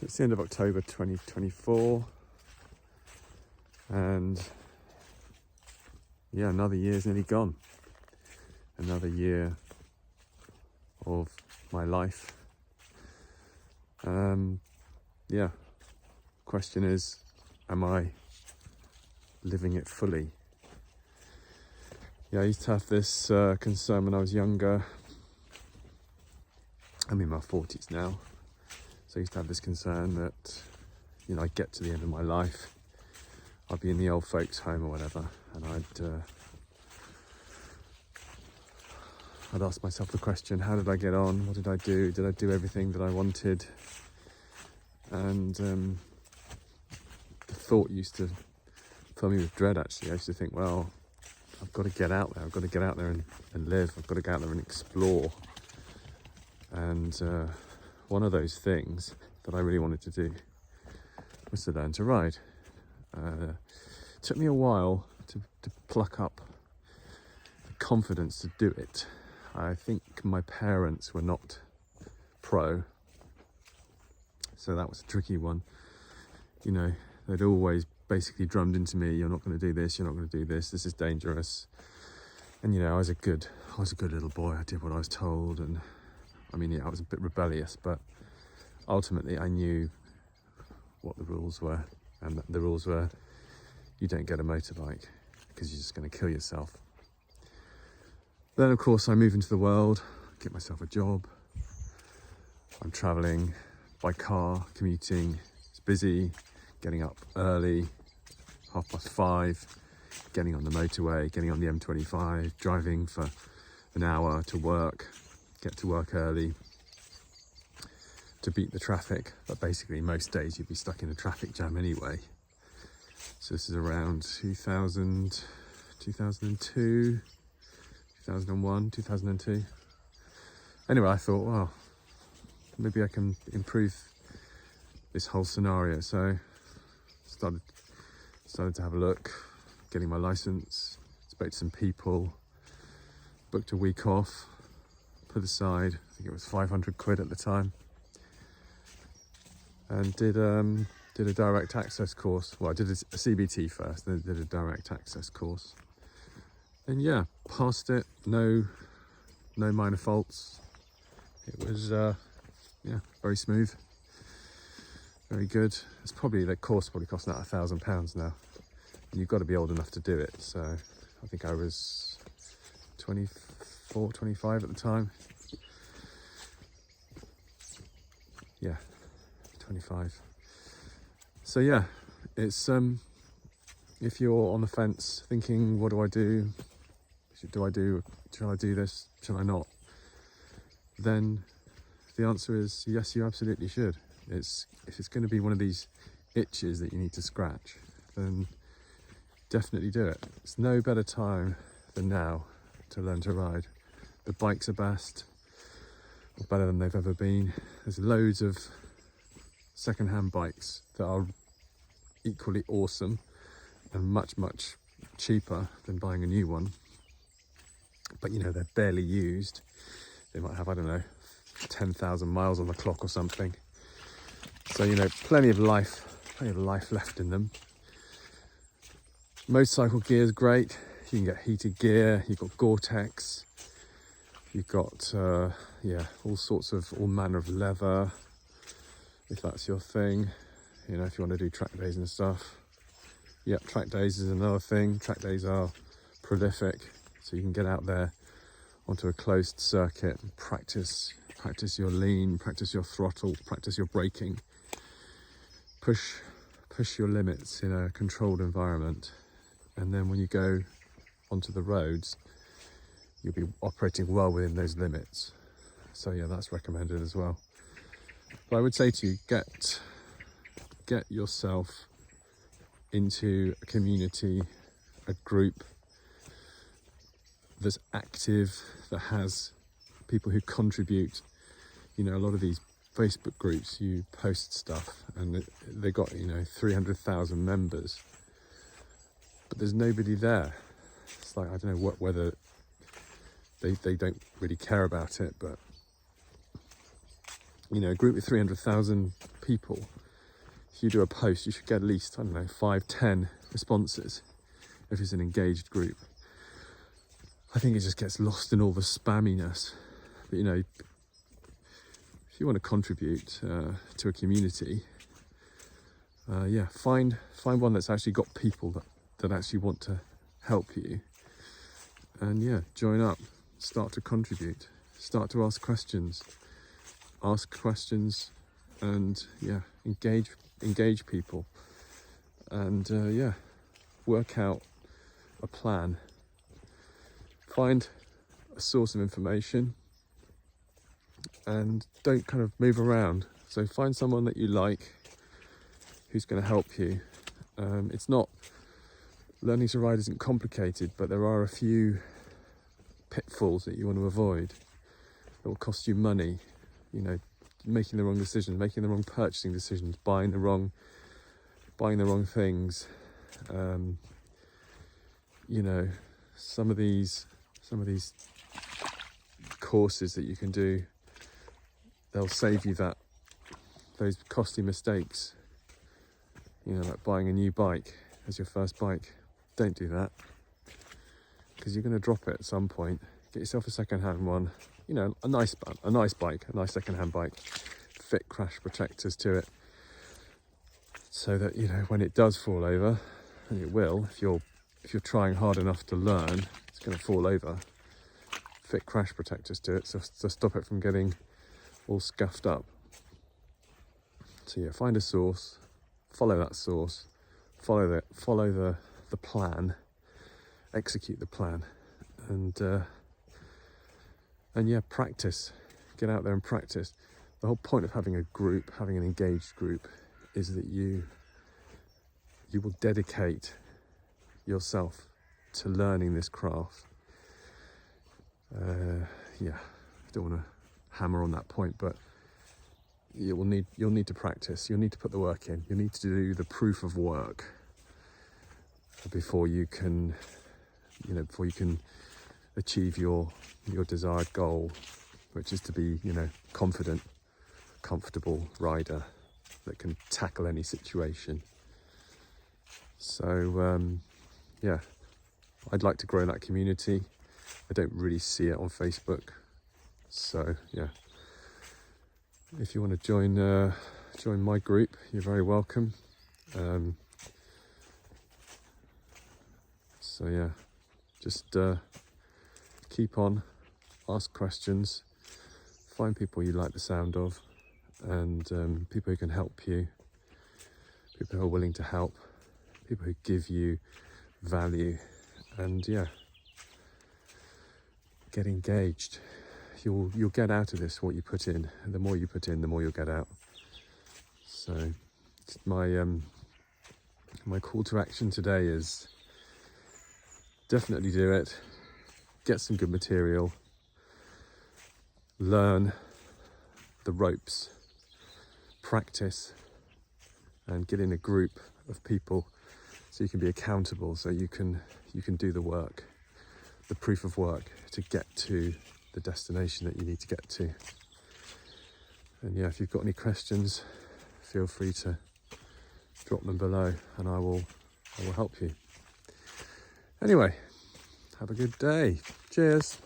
So it's the end of October 2024, and yeah, another year's nearly gone. Another year of my life. Yeah, question is, am I living it fully? Yeah, I used to have this concern when I was younger. I'm in my 40s now, so I used to have this concern that, you know, I'd get to the end of my life, I'd be in the old folks' home or whatever, and I'd ask myself the question, how did I get on? What did I do? Did I do everything that I wanted? And the thought used to fill me with dread, actually. I used to think, well, I've got to get out there. I've got to get out there and live. I've got to get out there and explore. And one of those things that I really wanted to do was to learn to ride. It took me a while to pluck up the confidence to do it. I think my parents were not pro, so that was a tricky one. You know, they'd always basically drummed into me, you're not going to do this, you're not going to do this, this is dangerous. And you know, I was a good little boy. I did what I was told, and I mean, yeah, I was a bit rebellious, but ultimately I knew what the rules were, and the rules were, you don't get a motorbike because you're just going to kill yourself. Then of course I move into the world, get myself a job, I'm traveling by car, commuting, it's busy, getting up early, 5:30, getting on the motorway, getting on the M25, driving for an hour to work, get to work early to beat the traffic, but basically most days you'd be stuck in a traffic jam anyway. So this is around 2000, 2002, 2001, 2002. Anyway, I thought, well, maybe I can improve this whole scenario. So started to have a look, getting my license, spoke to some people, booked a week off, put aside, I think it was 500 quid at the time, and did a direct access course. Well, I did a CBT first, then did a direct access course. And yeah, passed it, no minor faults. It was yeah, very smooth, very good. It's probably, the course probably costing out £1,000 now. And you've got to be old enough to do it. So I think I was 24, 25 at the time. Yeah, 25. So yeah, it's if you're on the fence thinking, what do I do? Should I do this? Should I not? Then the answer is yes, you absolutely should. If it's going to be one of these itches that you need to scratch, then definitely do it. It's no better time than now to learn to ride. The bikes are best, or better than they've ever been. There's loads of second-hand bikes that are equally awesome and much cheaper than buying a new one. But you know, they're barely used. They might have, I don't know, 10,000 miles on the clock or something. So, you know, plenty of life left in them. Motorcycle gear is great. You can get heated gear, you've got Gore-Tex, you've got, yeah, all manner of leather, if that's your thing. You know, if you want to do track days and stuff. Yeah, track days is another thing. Track days are prolific, so you can get out there onto a closed circuit and practice your lean, practice your throttle, practice your braking. Push your limits in a controlled environment. And then when you go onto the roads, you'll be operating well within those limits. So yeah, that's recommended as well. But I would say to you, get yourself into a community, a group that's active, that has people who contribute. You know, a lot of these Facebook groups, you post stuff and they got, you know, 300,000 members, but there's nobody there. It's like, I don't know whether they don't really care about it, but you know, a group with 300,000 people. If you do a post, you should get at least, I don't know, 5, 10 responses if it's an engaged group. I think it just gets lost in all the spamminess. But you know, if you want to contribute to a community, find one that's actually got people that actually want to help you, and join up, start to contribute, start to ask questions, and engage people, and work out a plan. Find a source of information and don't kind of move around. So find someone that you like who's going to help you. It's not, learning to ride isn't complicated, but there are a few pitfalls that you want to avoid that will cost you money. You know, making the wrong decisions, making the wrong purchasing decisions, buying the wrong things. You know, some of these courses that you can do, they'll save you those costly mistakes. You know, like buying a new bike as your first bike. Don't do that, because you're going to drop it at some point. Get yourself a second-hand one. You know, a nice bike, a nice second-hand bike. Fit crash protectors to it, so that, you know, when it does fall over, and it will, if you're trying hard enough to learn, it's going to fall over. Fit crash protectors to it, so to stop it from getting all scuffed up. So yeah, find a source, follow that source, follow the plan, execute the plan, and practice. Get out there and practice. The whole point of having a group, having an engaged group, is that you will dedicate yourself to learning this craft. I don't want to hammer on that point, but you'll need to practice. You'll need to put the work in. You need to do the proof of work before you can achieve your desired goal, which is to be, you know, confident, comfortable rider that can tackle any situation. So I'd like to grow that community. I don't really see it on Facebook, so yeah, if you want to join my group, you're very welcome. So yeah, just keep on, ask questions, find people you like the sound of, and people who can help you, people who are willing to help, people who give you value, and get engaged. You'll get out of this what you put in, and the more you put in, the more you'll get out. So my call to action today is definitely do it. Get some good material, learn the ropes, practice, and get in a group of people so you can be accountable, so you can do the work, the proof of work, to get to the destination that you need to get to. And if you've got any questions, feel free to drop them below, and I will help you. Anyway, have a good day. Cheers.